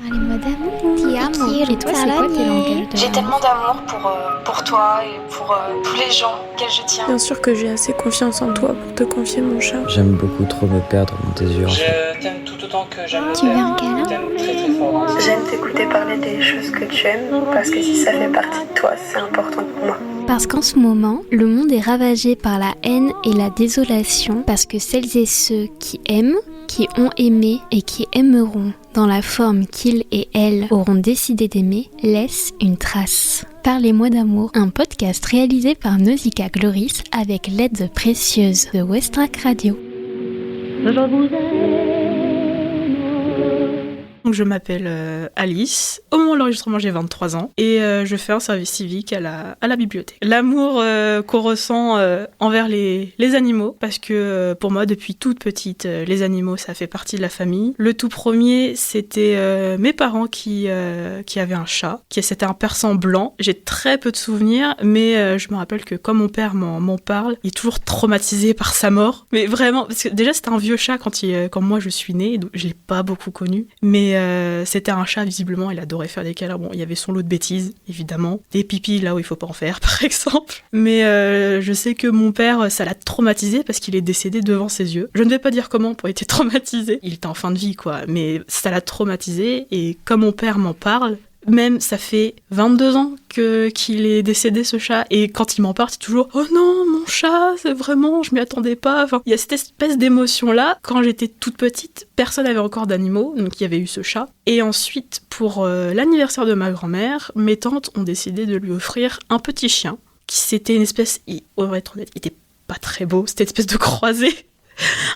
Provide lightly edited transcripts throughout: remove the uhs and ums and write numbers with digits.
Les mots d'amour. Ti amo. Et toi, c'est quoi tes langages J'ai tellement d'amour pour toi et pour tous les gens auxquels je tiens. Bien sûr que j'ai assez confiance en toi pour te confier mon chat. J'aime beaucoup trop me perdre dans tes yeux. Je t'aime tout autant que j'aime le Tu veux un père. câlin? Je t'aime très très fort. J'aime t'écouter parler des choses que tu aimes parce que si ça fait partie de toi, c'est important pour moi. Parce qu'en ce moment, le monde est ravagé par la haine et la désolation parce que celles et ceux qui aiment, qui ont aimé et qui aimeront dans la forme qu'ils et elles auront décidé d'aimer, laissent une trace. Parlez-moi d'amour, un podcast réalisé par Nausicaa Gloris avec l'aide précieuse de Westrack Radio. Donc je m'appelle Alice, au moment de l'enregistrement j'ai 23 ans et je fais un service civique à la bibliothèque. L'amour qu'on ressent envers les animaux, parce que pour moi depuis toute petite, les animaux ça fait partie de la famille. Le tout premier c'était mes parents qui avaient un chat, c'était un persan blanc. J'ai très peu de souvenirs, mais je me rappelle que quand mon père m'en parle, il est toujours traumatisé par sa mort. Mais vraiment, parce que déjà c'était un vieux chat quand moi je suis née, donc je l'ai pas beaucoup connu. Mais c'était un chat, visiblement, il adorait faire des câlins. Bon, il y avait son lot de bêtises, évidemment. Des pipis là où il faut pas en faire, par exemple. Mais je sais que mon père, ça l'a traumatisé parce qu'il est décédé devant ses yeux. Je ne vais pas dire comment pour être traumatisé. Il était en fin de vie, quoi. Mais ça l'a traumatisé. Et comme mon père m'en parle, même ça fait 22 ans qu'il est décédé, ce chat, et quand il m'en parle c'est toujours « Oh non, mon chat, c'est vraiment, je m'y attendais pas ». Enfin, il y a cette espèce d'émotion-là. Quand j'étais toute petite, personne n'avait encore d'animaux, donc il y avait eu ce chat. Et ensuite, pour l'anniversaire de ma grand-mère, mes tantes ont décidé de lui offrir un petit chien, qui c'était une espèce, on va être honnête, il était pas très beau, c'était une espèce de croisé,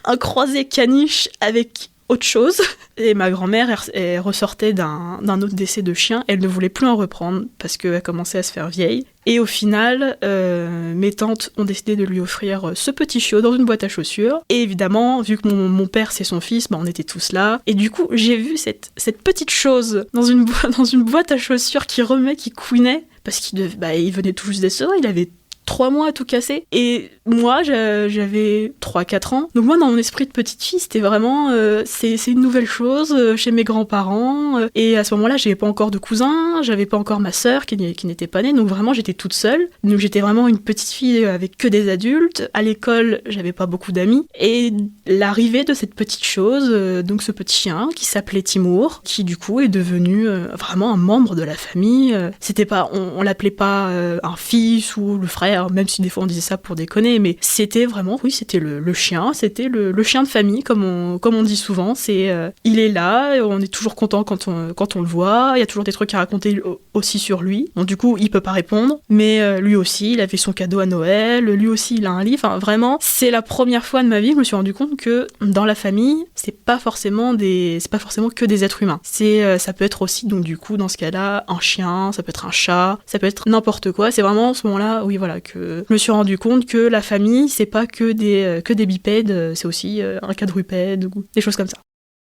un croisé caniche avec autre chose. Et ma grand-mère elle ressortait d'un autre décès de chien, elle ne voulait plus en reprendre parce qu'elle commençait à se faire vieille. Et au final, mes tantes ont décidé de lui offrir ce petit chiot dans une boîte à chaussures. Et évidemment, vu que mon père c'est son fils, on était tous là. Et du coup, j'ai vu cette petite chose dans une boîte à chaussures qui couinait, parce qu'il venait tout juste d'être, il avait 3 mois à tout casser. Et moi, j'avais 3-4 ans. Donc moi, dans mon esprit de petite fille, c'était vraiment... c'est une nouvelle chose chez mes grands-parents. Et à ce moment-là, j'avais pas encore de cousins, j'avais pas encore ma sœur qui n'était pas née. Donc vraiment, j'étais toute seule. Donc j'étais vraiment une petite fille avec que des adultes. À l'école, j'avais pas beaucoup d'amis. Et l'arrivée de cette petite chose, donc ce petit chien qui s'appelait Timour, qui du coup est devenu vraiment un membre de la famille. C'était pas... On l'appelait pas un fils ou le frère, même si des fois on disait ça pour déconner, mais c'était vraiment, oui, c'était le chien, c'était le chien de famille, comme on dit souvent. Il est là, on est toujours content quand on le voit, il y a toujours des trucs à raconter aussi sur lui. Donc du coup, il peut pas répondre, mais lui aussi, il avait son cadeau à Noël, lui aussi, il a un livre. Enfin, vraiment, c'est la première fois de ma vie que je me suis rendu compte que dans la famille, c'est pas forcément que des êtres humains. Ça peut être aussi, donc du coup, dans ce cas-là, un chien, ça peut être un chat, ça peut être n'importe quoi. C'est vraiment à ce moment-là, oui, voilà, que je me suis rendu compte que la famille, c'est pas que des bipèdes, c'est aussi un quadrupède ou des choses comme ça.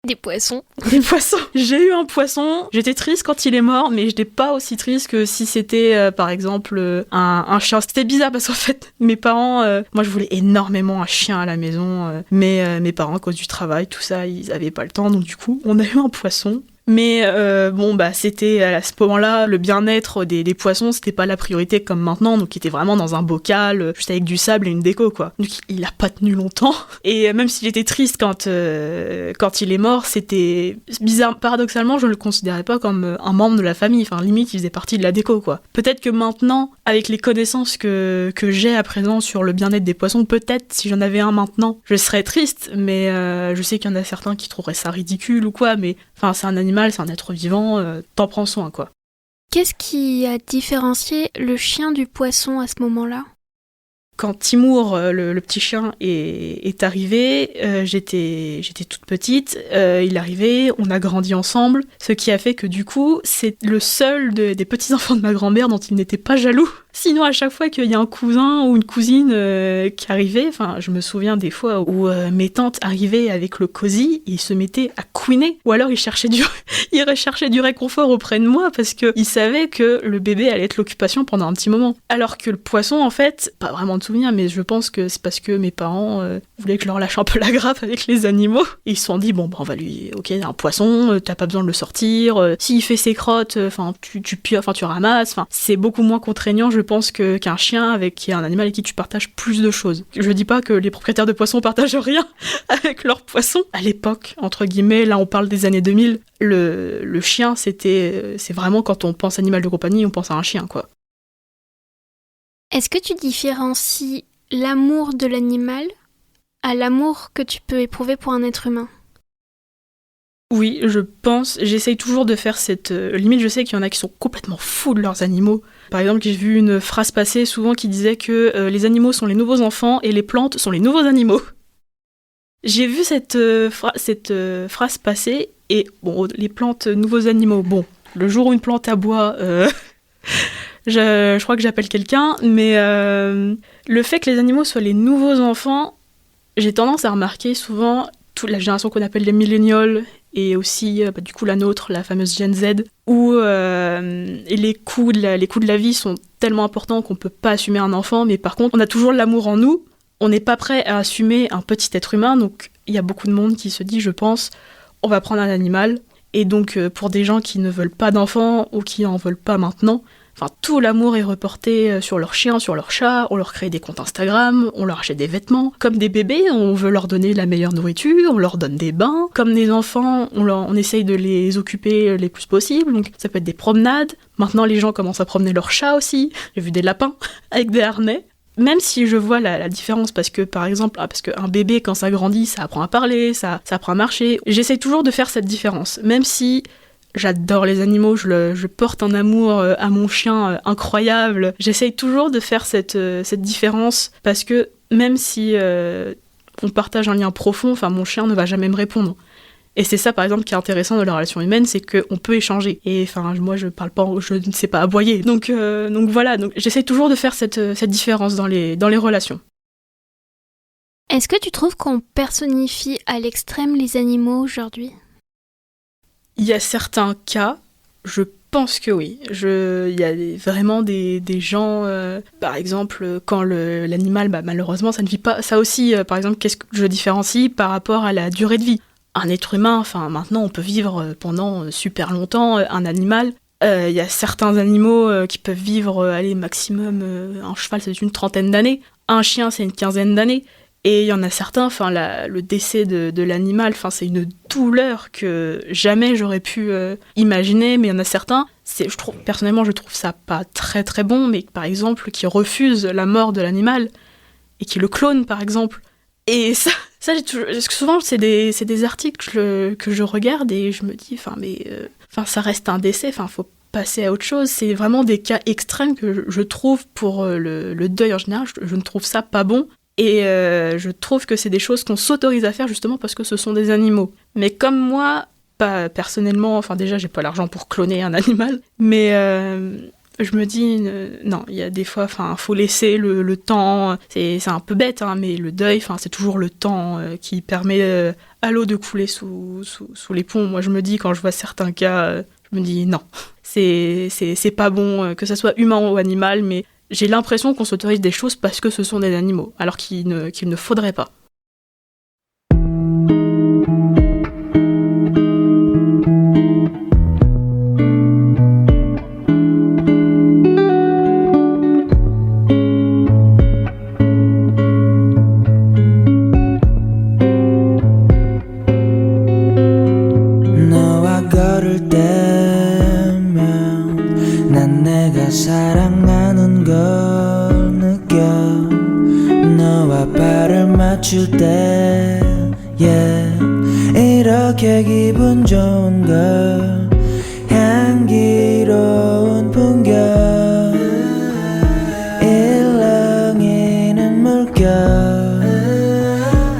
Des poissons. Des poissons. J'ai eu un poisson, j'étais triste quand il est mort, mais j'étais pas aussi triste que si c'était, par exemple, un chien. C'était bizarre parce qu'en fait, mes parents, moi je voulais énormément un chien à la maison, mais mes parents, à cause du travail, tout ça, ils avaient pas le temps, donc du coup, on a eu un poisson. Mais c'était à ce moment-là, le bien-être des poissons, c'était pas la priorité comme maintenant, donc il était vraiment dans un bocal, juste avec du sable et une déco, quoi. Donc il a pas tenu longtemps. Et même s'il était triste quand il est mort, c'était bizarre. Paradoxalement, je le considérais pas comme un membre de la famille. Enfin, limite, il faisait partie de la déco, quoi. Peut-être que maintenant, avec les connaissances que j'ai à présent sur le bien-être des poissons, peut-être si j'en avais un maintenant, je serais triste. Mais je sais qu'il y en a certains qui trouveraient ça ridicule ou quoi. Mais enfin, c'est un animal, c'est un être vivant, t'en prends soin, quoi. Qu'est-ce qui a différencié le chien du poisson à ce moment-là ? Quand Timour, le petit chien, est arrivé, j'étais toute petite, il est arrivé, on a grandi ensemble, ce qui a fait que du coup, c'est le seul des petits-enfants de ma grand-mère dont il n'était pas jaloux. Sinon, à chaque fois qu'il y a un cousin ou une cousine qui arrivait, enfin, je me souviens des fois où mes tantes arrivaient avec le cosy, ils se mettaient à couiner. Ou alors ils recherchaient du réconfort auprès de moi parce qu'ils savaient que le bébé allait être l'occupation pendant un petit moment. Alors que le poisson, en fait, pas vraiment de souvenir, mais je pense que c'est parce que mes parents voulaient que je leur lâche un peu la grappe avec les animaux. Et ils se sont dit, bon, bah, on va lui... Ok, un poisson, t'as pas besoin de le sortir. S'il fait ses crottes, enfin, tu pioffes, tu ramasses. Enfin, c'est beaucoup moins contraignant, je pense, qu'un chien qui est un animal avec qui tu partages plus de choses. Je dis pas que les propriétaires de poissons partagent rien avec leurs poissons. À l'époque, entre guillemets, là on parle des années 2000, le chien c'est vraiment quand on pense animal de compagnie, on pense à un chien, quoi. Est-ce que tu différencies l'amour de l'animal à l'amour que tu peux éprouver pour un être humain ? Oui, j'essaye toujours de faire cette... limite, je sais qu'il y en a qui sont complètement fous de leurs animaux. Par exemple, j'ai vu une phrase passer souvent qui disait que les animaux sont les nouveaux enfants et les plantes sont les nouveaux animaux. J'ai vu cette phrase passer et, bon, les plantes, nouveaux animaux, bon, le jour où une plante aboie, je crois que j'appelle quelqu'un, mais le fait que les animaux soient les nouveaux enfants, j'ai tendance à remarquer souvent toute la génération qu'on appelle les millénials et aussi du coup la nôtre, la fameuse Gen Z, où les coûts de la vie sont tellement importants qu'on peut pas assumer un enfant, mais par contre on a toujours l'amour en nous, on n'est pas prêt à assumer un petit être humain, donc il y a beaucoup de monde qui se dit, je pense, on va prendre un animal, et donc pour des gens qui ne veulent pas d'enfants ou qui en veulent pas maintenant, enfin, tout l'amour est reporté sur leurs chiens, sur leurs chats, on leur crée des comptes Instagram, on leur achète des vêtements. Comme des bébés, on veut leur donner la meilleure nourriture, on leur donne des bains. Comme des enfants, on essaye de les occuper le plus possible, donc ça peut être des promenades. Maintenant, les gens commencent à promener leurs chats aussi. J'ai vu des lapins avec des harnais. Même si je vois la différence, parce que par exemple, parce qu'un bébé, quand ça grandit, ça apprend à parler, ça apprend à marcher. J'essaye toujours de faire cette différence, même si... J'adore les animaux, je porte un amour à mon chien incroyable. J'essaye toujours de faire cette différence parce que même si on partage un lien profond, enfin mon chien ne va jamais me répondre. Et c'est ça par exemple qui est intéressant dans la relation humaine, c'est qu'on peut échanger. Et enfin moi je ne sais pas aboyer. Donc voilà, donc j'essaye toujours de faire cette différence dans les relations. Est-ce que tu trouves qu'on personnifie à l'extrême les animaux aujourd'hui ? Il y a certains cas, je pense que oui. Il y a vraiment des gens, par exemple, quand l'animal, malheureusement, ça ne vit pas. Ça aussi, par exemple, qu'est-ce que je différencie par rapport à la durée de vie ? Un être humain, enfin maintenant, on peut vivre pendant super longtemps. Un animal, il y a certains animaux qui peuvent vivre, maximum, un cheval, c'est une 30aine d'années. Un chien, c'est une 15aine d'années. Et il y en a certains, le décès de l'animal, c'est une douleur que jamais j'aurais pu imaginer, mais il y en a certains, personnellement je trouve ça pas très très bon, mais par exemple qui refusent la mort de l'animal et qui le clonent par exemple. Et ça souvent c'est des articles que je regarde et je me dis, ça reste un décès, faut passer à autre chose. C'est vraiment des cas extrêmes que je trouve pour le deuil en général, je ne trouve ça pas bon. Et je trouve que c'est des choses qu'on s'autorise à faire justement parce que ce sont des animaux. Mais comme moi, pas personnellement, déjà j'ai pas l'argent pour cloner un animal, mais je me dis, non, il y a des fois, faut laisser le temps, c'est un peu bête, mais le deuil, c'est toujours le temps qui permet à l'eau de couler sous les ponts. Moi je me dis, quand je vois certains cas, je me dis non, c'est pas bon, que ça soit humain ou animal, mais j'ai l'impression qu'on s'autorise des choses parce que ce sont des animaux, alors qu'il ne faudrait pas. 사랑하는 걸 느껴 너와 발을 맞출 때 yeah. 이렇게 기분 좋은 걸 향기로운 풍경 일렁이는 물결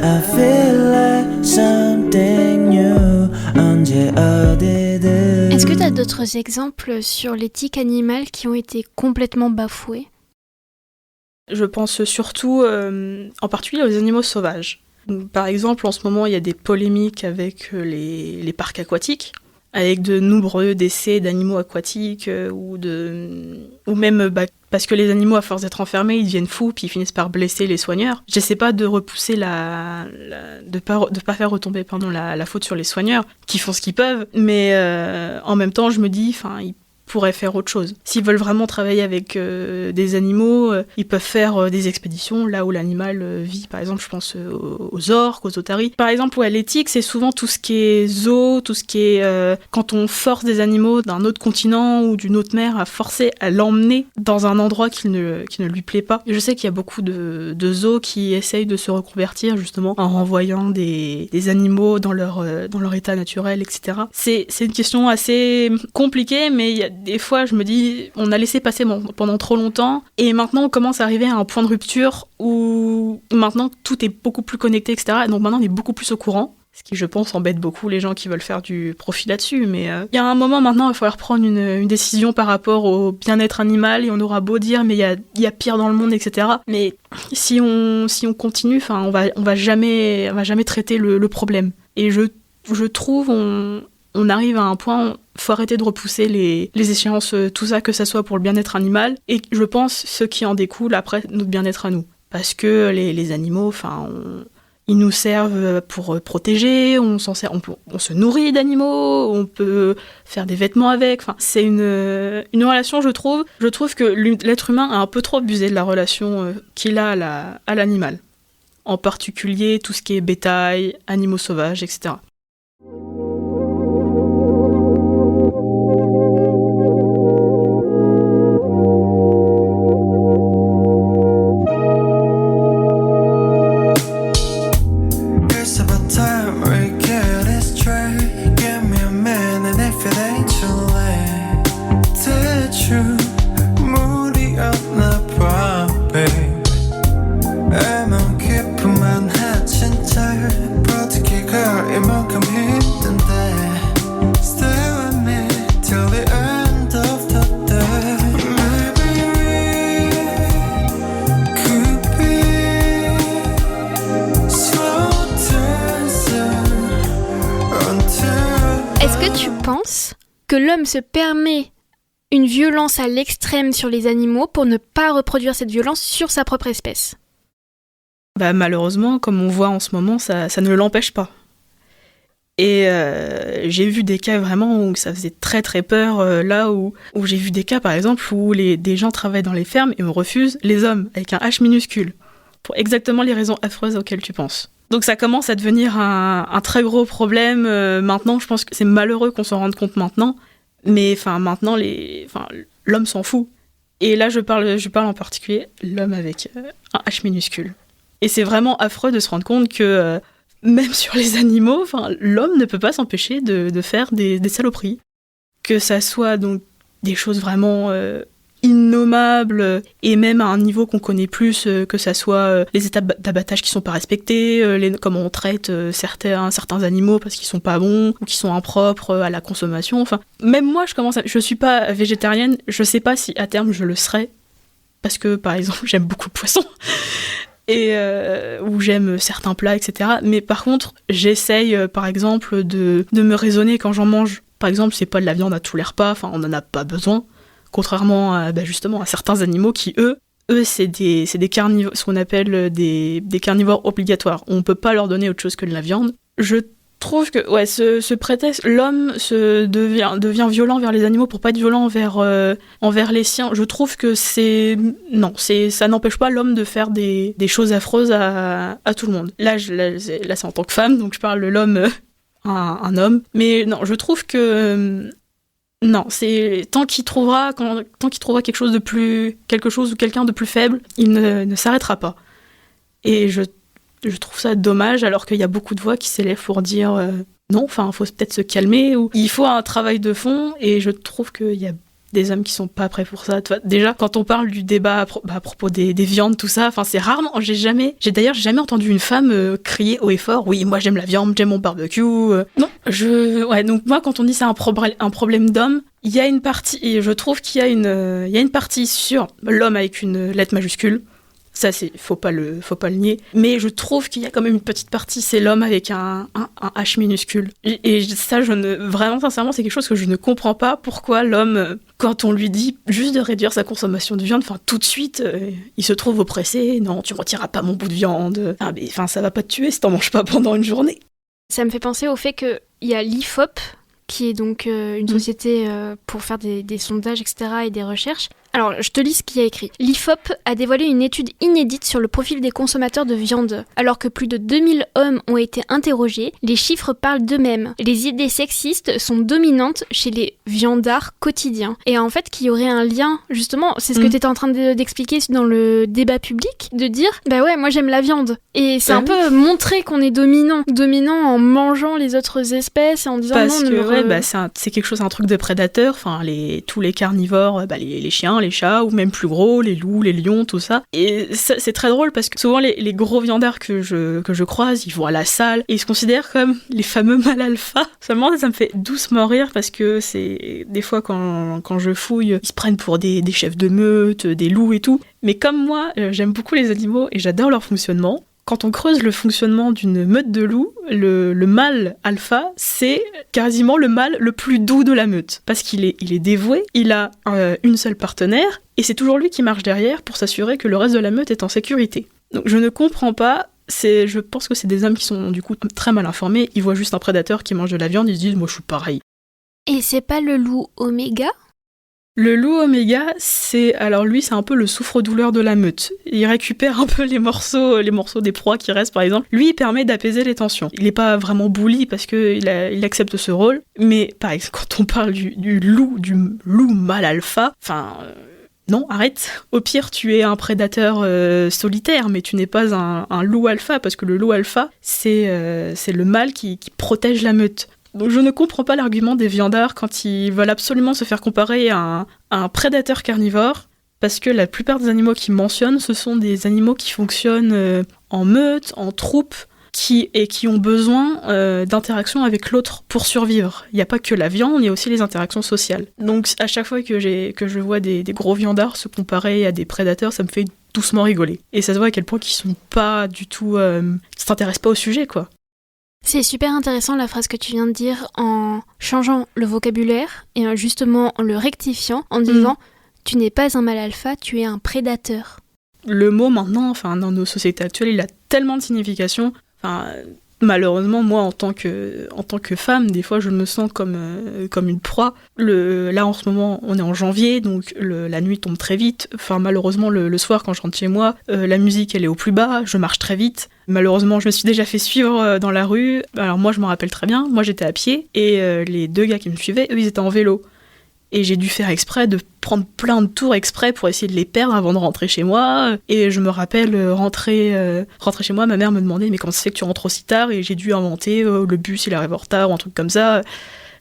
I feel like something new 언제 어디든. Est-ce que tu as d'autres exemples sur l'éthique animale qui ont été complètement bafoués ? Je pense surtout, en particulier, aux animaux sauvages. Par exemple, en ce moment, il y a des polémiques avec les parcs aquatiques, avec de nombreux décès d'animaux aquatiques, ou même parce que les animaux, à force d'être enfermés, ils deviennent fous, puis ils finissent par blesser les soigneurs. J'essaie pas de repousser de pas faire retomber la faute sur les soigneurs, qui font ce qu'ils peuvent, mais en même temps, je me dis, ils pourraient faire autre chose. S'ils veulent vraiment travailler avec des animaux, ils peuvent faire des expéditions là où l'animal vit. Par exemple, je pense aux orques, aux otaries. Par exemple, l'éthique, c'est souvent tout ce qui est zoo, tout ce qui est... quand on force des animaux d'un autre continent ou d'une autre mer à forcer à l'emmener dans un endroit qui ne lui plaît pas. Je sais qu'il y a beaucoup de zoos qui essayent de se reconvertir justement en renvoyant des animaux dans leur état naturel, etc. C'est une question assez compliquée, mais il y a des fois, je me dis, on a laissé passer pendant trop longtemps, et maintenant on commence à arriver à un point de rupture où maintenant tout est beaucoup plus connecté, etc. Et donc maintenant on est beaucoup plus au courant, ce qui, je pense, embête beaucoup les gens qui veulent faire du profit là-dessus. Mais il y a un moment maintenant, il va falloir prendre une décision par rapport au bien-être animal, et on aura beau dire, mais il y a pire dans le monde, etc. Mais si on continue, on va jamais traiter le problème. Et je trouve on arrive à un point, faut arrêter de repousser les échéances, tout ça, que ça soit pour le bien-être animal, et je pense ce qui en découle après notre bien-être à nous. Parce que les animaux, ils nous servent pour protéger, on se nourrit d'animaux, on peut faire des vêtements avec. C'est une relation, je trouve. Je trouve que l'être humain a un peu trop abusé de la relation qu'il a à l'animal. En particulier tout ce qui est bétail, animaux sauvages, etc. Que l'homme se permet une violence à l'extrême sur les animaux pour ne pas reproduire cette violence sur sa propre espèce? Malheureusement, comme on voit en ce moment, ça ne l'empêche pas. Et j'ai vu des cas vraiment où ça faisait très très peur, là où j'ai vu des cas par exemple où des gens travaillent dans les fermes et on refuse les hommes avec un H minuscule, pour exactement les raisons affreuses auxquelles tu penses. Donc ça commence à devenir un très gros problème maintenant. Je pense que c'est malheureux qu'on s'en rende compte maintenant, mais maintenant l'homme s'en fout. Et là je parle en particulier l'homme avec un H minuscule. Et c'est vraiment affreux de se rendre compte que même sur les animaux, l'homme ne peut pas s'empêcher de faire des saloperies. Que ça soit donc des choses vraiment innommables, et même à un niveau qu'on connaît plus, que ça soit les étapes d'abattage qui sont pas respectées, comment on traite certains animaux parce qu'ils sont pas bons ou qui sont impropres à la consommation. Même moi, je suis pas végétarienne, je sais pas si à terme je le serai, parce que par exemple j'aime beaucoup le poisson et ou j'aime certains plats, etc. Mais par contre, j'essaye par exemple de me raisonner quand j'en mange. Par exemple, c'est pas de la viande à tous les repas, on en a pas besoin. Contrairement à, justement à certains animaux qui, eux, c'est des carnivores, ce qu'on appelle des carnivores obligatoires. On ne peut pas leur donner autre chose que de la viande. Je trouve que ce prétexte, l'homme devient violent vers les animaux pour pas être violent envers les siens. Je trouve que ça n'empêche pas l'homme de faire des choses affreuses à tout le monde. Là, c'est en tant que femme, donc je parle de l'homme, un homme. Mais non, je trouve que... non, c'est tant qu'il trouvera quelque chose ou quelqu'un de plus faible, il ne s'arrêtera pas. Et je trouve ça dommage, alors qu'il y a beaucoup de voix qui s'élèvent pour dire non, faut peut-être se calmer, ou il faut un travail de fond, et je trouve qu'il y a des hommes qui sont pas prêts pour ça. Déjà, quand on parle du débat à propos des viandes, tout ça, c'est rarement. J'ai d'ailleurs jamais entendu une femme crier haut et fort. Oui, moi j'aime la viande, j'aime mon barbecue. Non, donc moi quand on dit c'est un problème d'homme, il y a une partie, et je trouve qu'il y a une partie sur l'homme avec une lettre majuscule, Ça, faut pas le nier. Mais je trouve qu'il y a quand même une petite partie, c'est l'homme avec un H minuscule. Et ça, vraiment, sincèrement, c'est quelque chose que je ne comprends pas. Pourquoi l'homme, quand on lui dit juste de réduire sa consommation de viande, tout de suite, il se trouve oppressé. Non, tu retireras pas mon bout de viande. Ça va pas te tuer si t'en manges pas pendant une journée. Ça me fait penser au fait qu'il y a l'IFOP, qui est donc une société pour faire des sondages, etc. et des recherches. Alors, je te lis ce qu'il y a écrit. L'IFOP a dévoilé une étude inédite sur le profil des consommateurs de viande. Alors que plus de 2000 hommes ont été interrogés, les chiffres parlent d'eux-mêmes. Les idées sexistes sont dominantes chez les viandards quotidiens. Et en fait, qu'il y aurait un lien, justement, c'est ce que tu étais en train d'expliquer dans le débat public, de dire, bah ouais, moi j'aime la viande. Et c'est un peu montrer qu'on est dominant en mangeant les autres espèces et en disant parce non, que c'est quelque chose, un truc de prédateur. Tous les carnivores, les chiens, les chats, ou même plus gros, les loups, les lions, tout ça. Et ça, c'est très drôle parce que souvent les gros viandards que je croise, ils vont à la salle et ils se considèrent comme les fameux mâles alpha. Seulement, ça me fait doucement rire parce que c'est des fois quand je fouille, ils se prennent pour des chefs de meute, des loups et tout. Mais comme moi, j'aime beaucoup les animaux et j'adore leur fonctionnement. Quand on creuse le fonctionnement d'une meute de loups, le mâle alpha, c'est quasiment le mâle le plus doux de la meute. Parce qu'il est dévoué, il a une seule partenaire, et c'est toujours lui qui marche derrière pour s'assurer que le reste de la meute est en sécurité. Donc je ne comprends pas, je pense que c'est des hommes qui sont du coup très mal informés, ils voient juste un prédateur qui mange de la viande, ils se disent « moi je suis pareil ». Et c'est pas le loup oméga ? Le loup oméga, c'est un peu le souffre-douleur de la meute. Il récupère un peu les morceaux des proies qui restent, par exemple. Lui, il permet d'apaiser les tensions. Il n'est pas vraiment bully parce qu'il accepte ce rôle. Mais, par exemple, quand on parle du loup mâle alpha, non, arrête. Au pire, tu es un prédateur solitaire, mais tu n'es pas un loup alpha, parce que le loup alpha, c'est le mâle qui protège la meute. Donc je ne comprends pas l'argument des viandards quand ils veulent absolument se faire comparer à un prédateur carnivore, parce que la plupart des animaux qu'ils mentionnent, ce sont des animaux qui fonctionnent en meute, en troupe, qui ont besoin d'interaction avec l'autre pour survivre. Il n'y a pas que la viande, il y a aussi les interactions sociales. Donc à chaque fois que je vois des gros viandards se comparer à des prédateurs, ça me fait doucement rigoler. Et ça se voit à quel point qu'ils sont pas du tout... ils s'intéressent pas au sujet, quoi. C'est super intéressant la phrase que tu viens de dire en changeant le vocabulaire et justement en le rectifiant en disant tu n'es pas un mâle alpha, tu es un prédateur. Le mot maintenant, dans nos sociétés actuelles, il a tellement de significations. Malheureusement, moi, en tant que femme, des fois, je me sens comme une proie. Là, en ce moment, on est en janvier, donc la nuit tombe très vite. Malheureusement, le soir, quand je rentre chez moi, la musique, elle est au plus bas, je marche très vite. Malheureusement, je me suis déjà fait suivre dans la rue. Alors moi, je m'en rappelle très bien. Moi, j'étais à pied, et les deux gars qui me suivaient, eux, ils étaient en vélo. Et j'ai dû faire exprès de prendre plein de tours exprès pour essayer de les perdre avant de rentrer chez moi. Et je me rappelle rentrer chez moi, ma mère me demandait « mais comment ça se fait que tu rentres aussi tard ?» Et j'ai dû inventer le bus il arrive en retard ou un truc comme ça.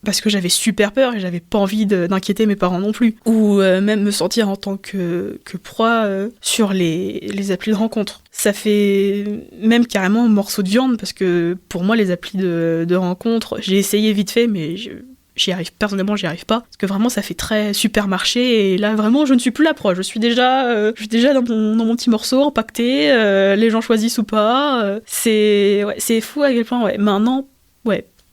Parce que j'avais super peur et j'avais pas envie d'inquiéter mes parents non plus. Ou même me sentir en tant que proie sur les applis de rencontre. Ça fait même carrément un morceau de viande parce que pour moi les applis de rencontre, j'ai essayé vite fait mais personnellement j'y arrive pas parce que vraiment ça fait très supermarché et là vraiment je ne suis plus la proie, je suis déjà dans mon petit morceau empaqueté, les gens choisissent ou pas, c'est fou à quel point maintenant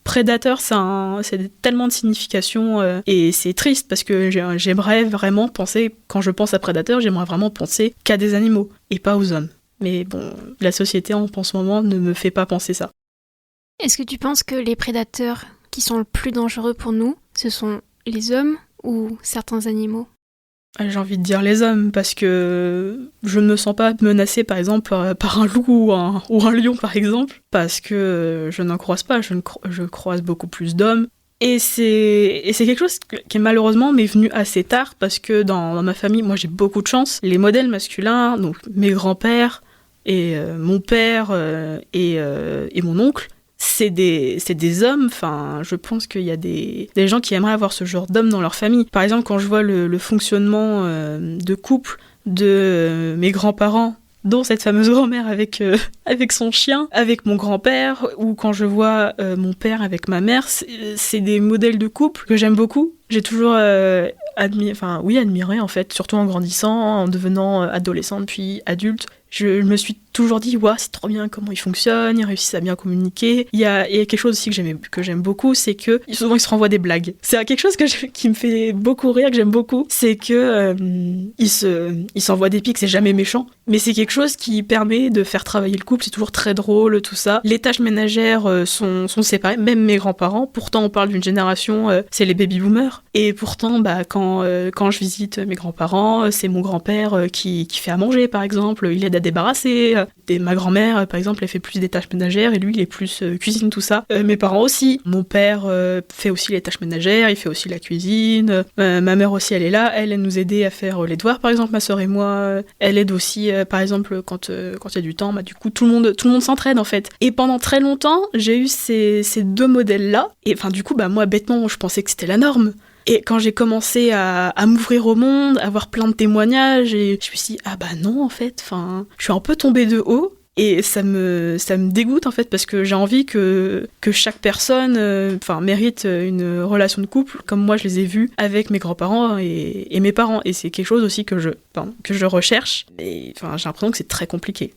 prédateur c'est tellement de significations et c'est triste parce que j'aimerais vraiment penser, quand je pense à prédateur, j'aimerais vraiment penser qu'à des animaux et pas aux hommes, mais bon, la société en ce moment ne me fait pas penser ça. Est-ce que tu penses que les prédateurs qui sont le plus dangereux pour nous, ce sont les hommes ou certains animaux ? J'ai envie de dire les hommes, parce que je ne me sens pas menacée, par exemple, par un loup ou un lion, par exemple, parce que je n'en croise pas, je croise beaucoup plus d'hommes. Et c'est quelque chose qui malheureusement m'est venu assez tard, parce que dans ma famille, moi j'ai beaucoup de chance. Les modèles masculins, donc mes grands-pères et mon père et mon oncle, c'est des hommes, je pense qu'il y a des gens qui aimeraient avoir ce genre d'hommes dans leur famille. Par exemple, quand je vois le fonctionnement de couple de mes grands-parents, dont cette fameuse grand-mère avec son chien, avec mon grand-père, ou quand je vois mon père avec ma mère, c'est des modèles de couple que j'aime beaucoup. J'ai toujours admiré en fait, surtout en grandissant, en devenant adolescente puis adulte. Je me suis toujours dit, ouais, c'est trop bien comment ils fonctionnent, ils réussissent à bien communiquer. Il y a quelque chose aussi que j'aime beaucoup, c'est que souvent ils se renvoient des blagues. C'est quelque chose qui me fait beaucoup rire, que j'aime beaucoup, c'est que ils s'envoient des pics, c'est jamais méchant, mais c'est quelque chose qui permet de faire travailler le couple, c'est toujours très drôle, tout ça. Les tâches ménagères sont séparées, même mes grands-parents, pourtant on parle d'une génération, c'est les baby-boomers, et pourtant quand je visite mes grands-parents, c'est mon grand-père qui fait à manger par exemple, il aide à débarrasser. Ma grand-mère, par exemple, elle fait plus des tâches ménagères et lui, il est plus cuisine, tout ça. Mes parents aussi. Mon père fait aussi les tâches ménagères, il fait aussi la cuisine. Ma mère aussi, elle est là. Elle nous aidait à faire les devoirs, par exemple, ma sœur et moi. Elle aide aussi, par exemple, quand il y a du temps, du coup, tout le monde s'entraide, en fait. Et pendant très longtemps, j'ai eu ces deux modèles-là. Et du coup, moi, bêtement, je pensais que c'était la norme. Et quand j'ai commencé à m'ouvrir au monde, à voir plein de témoignages, et je me suis dit, non, en fait, je suis un peu tombée de haut, et ça me dégoûte, en fait, parce que j'ai envie que chaque personne mérite une relation de couple, comme moi je les ai vues avec mes grands-parents et mes parents, et c'est quelque chose aussi que je recherche, et j'ai l'impression que c'est très compliqué.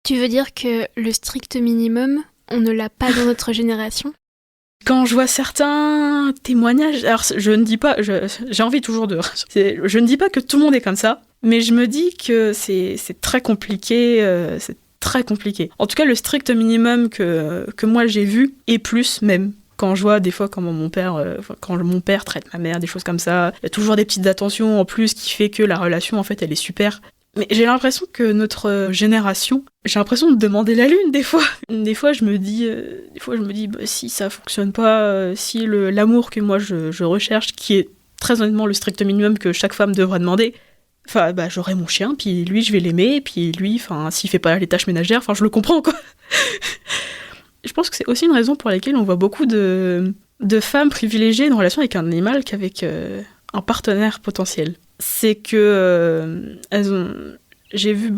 Tu veux dire que le strict minimum, on ne l'a pas dans notre génération ? Quand je vois certains témoignages, alors je ne dis pas, j'ai envie toujours je ne dis pas que tout le monde est comme ça, mais je me dis que c'est très compliqué, En tout cas, le strict minimum que moi j'ai vu, et plus même. Quand je vois des fois comment mon père traite ma mère, des choses comme ça, il y a toujours des petites attentions en plus qui fait que la relation, en fait, elle est super. Mais j'ai l'impression que notre génération, j'ai l'impression de demander la lune des fois. Des fois je me dis si ça fonctionne pas, si l'amour que moi je recherche, qui est très honnêtement le strict minimum que chaque femme devrait demander, j'aurai mon chien, puis lui je vais l'aimer, puis lui, s'il fait pas les tâches ménagères, je le comprends quoi. Je pense que c'est aussi une raison pour laquelle on voit beaucoup de femmes privilégiées en relation avec un animal qu'avec un partenaire potentiel. C'est que j'ai vu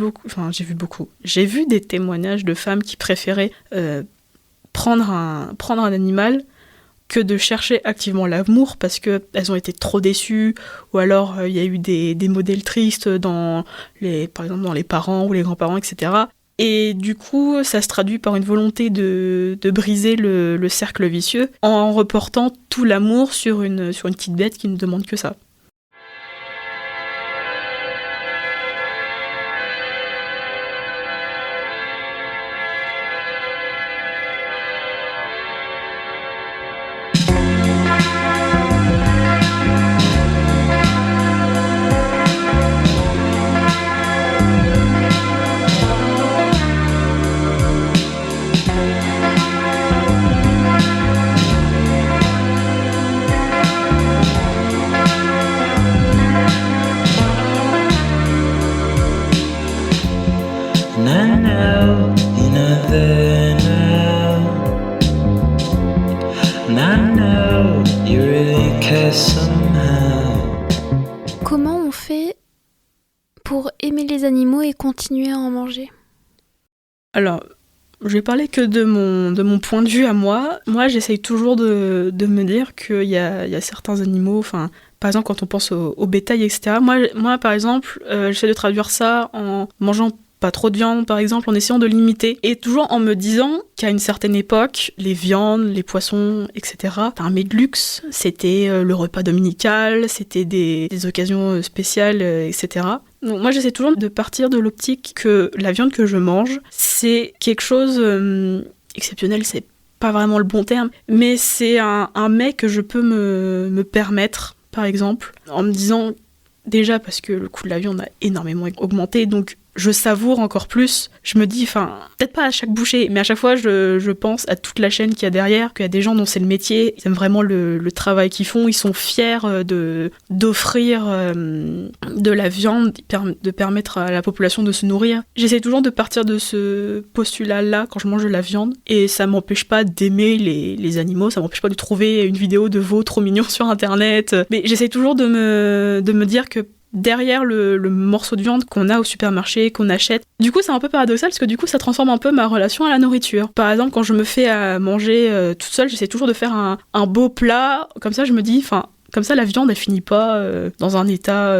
des témoignages de femmes qui préféraient prendre un animal que de chercher activement l'amour parce qu'elles ont été trop déçues, ou alors il y a eu des modèles tristes par exemple dans les parents ou les grands-parents, etc. Et du coup, ça se traduit par une volonté de briser le cercle vicieux en reportant tout l'amour sur une petite bête qui ne demande que ça. Comment on fait pour aimer les animaux et continuer à en manger ? Alors, je vais parler que de mon point de vue à moi. Moi, j'essaye toujours de me dire qu'il y a certains animaux, par exemple quand on pense au bétail, etc. Moi, par exemple, j'essaie de traduire ça en mangeant pas trop de viande, par exemple, en essayant de limiter. Et toujours en me disant qu'à une certaine époque, les viandes, les poissons, etc., mais de luxe, c'était le repas dominical, c'était des occasions spéciales, etc. Donc moi, j'essaie toujours de partir de l'optique que la viande que je mange, c'est quelque chose exceptionnel, c'est pas vraiment le bon terme, mais c'est un mets que je peux me permettre, par exemple, en me disant, déjà parce que le coût de la viande a énormément augmenté, donc je savoure encore plus. Je me dis, peut-être pas à chaque bouchée, mais à chaque fois, je pense à toute la chaîne qu'il y a derrière, qu'il y a des gens dont c'est le métier, ils aiment vraiment le travail qu'ils font, ils sont fiers d'offrir de la viande, de permettre à la population de se nourrir. J'essaie toujours de partir de ce postulat-là quand je mange de la viande, et ça m'empêche pas d'aimer les animaux, ça m'empêche pas de trouver une vidéo de veau trop mignon sur internet, mais j'essaie toujours de me dire que derrière le morceau de viande qu'on a au supermarché, qu'on achète. Du coup, c'est un peu paradoxal parce que du coup, ça transforme un peu ma relation à la nourriture. Par exemple, quand je me fais à manger toute seule, j'essaie toujours de faire un beau plat. Comme ça, je me dis, comme ça, la viande, elle finit pas dans un état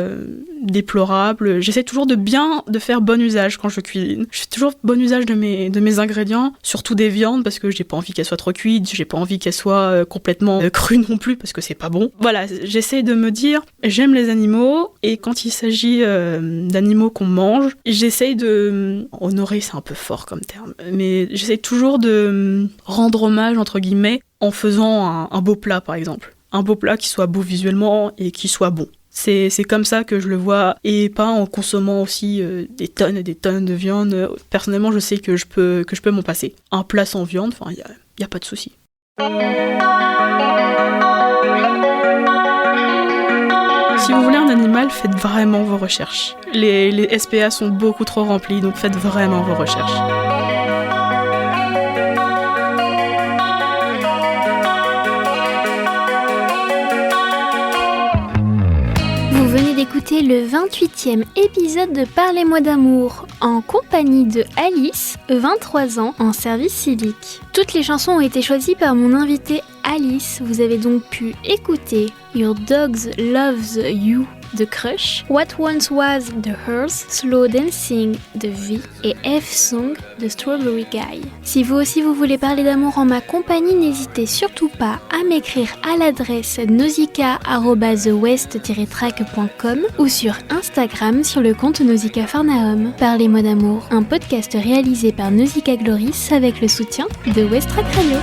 déplorable. J'essaie toujours de faire bon usage quand je cuisine. Je fais toujours bon usage de mes ingrédients, surtout des viandes, parce que j'ai pas envie qu'elles soient trop cuites, j'ai pas envie qu'elles soient complètement crues non plus, parce que c'est pas bon. Voilà, j'essaie de me dire, j'aime les animaux, et quand il s'agit d'animaux qu'on mange, j'essaie de... honorer, c'est un peu fort comme terme, mais j'essaie toujours de rendre hommage, entre guillemets, en faisant un beau plat, par exemple. Un beau plat qui soit beau visuellement et qui soit bon. C'est comme ça que je le vois, et pas en consommant aussi des tonnes et des tonnes de viande. Personnellement, je sais que je peux m'en passer. Un plat sans viande, il y a pas de souci. Si vous voulez un animal, faites vraiment vos recherches. Les SPA sont beaucoup trop remplis, donc faites vraiment vos recherches. Vous venez d'écouter le 28e épisode de Parlez-moi d'amour, en compagnie de Alice, 23 ans, en service civique. Toutes les chansons ont été choisies par mon invitée Alice. Vous avez donc pu écouter Your Dogs Loves You de Crush, What Once Was de Hers, Slow Dancing de V et F-Song de Strawberry Guy. Si vous aussi vous voulez parler d'amour en ma compagnie, n'hésitez surtout pas à m'écrire à l'adresse nausicaa@thewest-track.com ou sur Instagram sur le compte Nausicaa Farnahom. Parlez-moi d'amour, un podcast réalisé par Nausicaa Gloris avec le soutien de West Track Radio.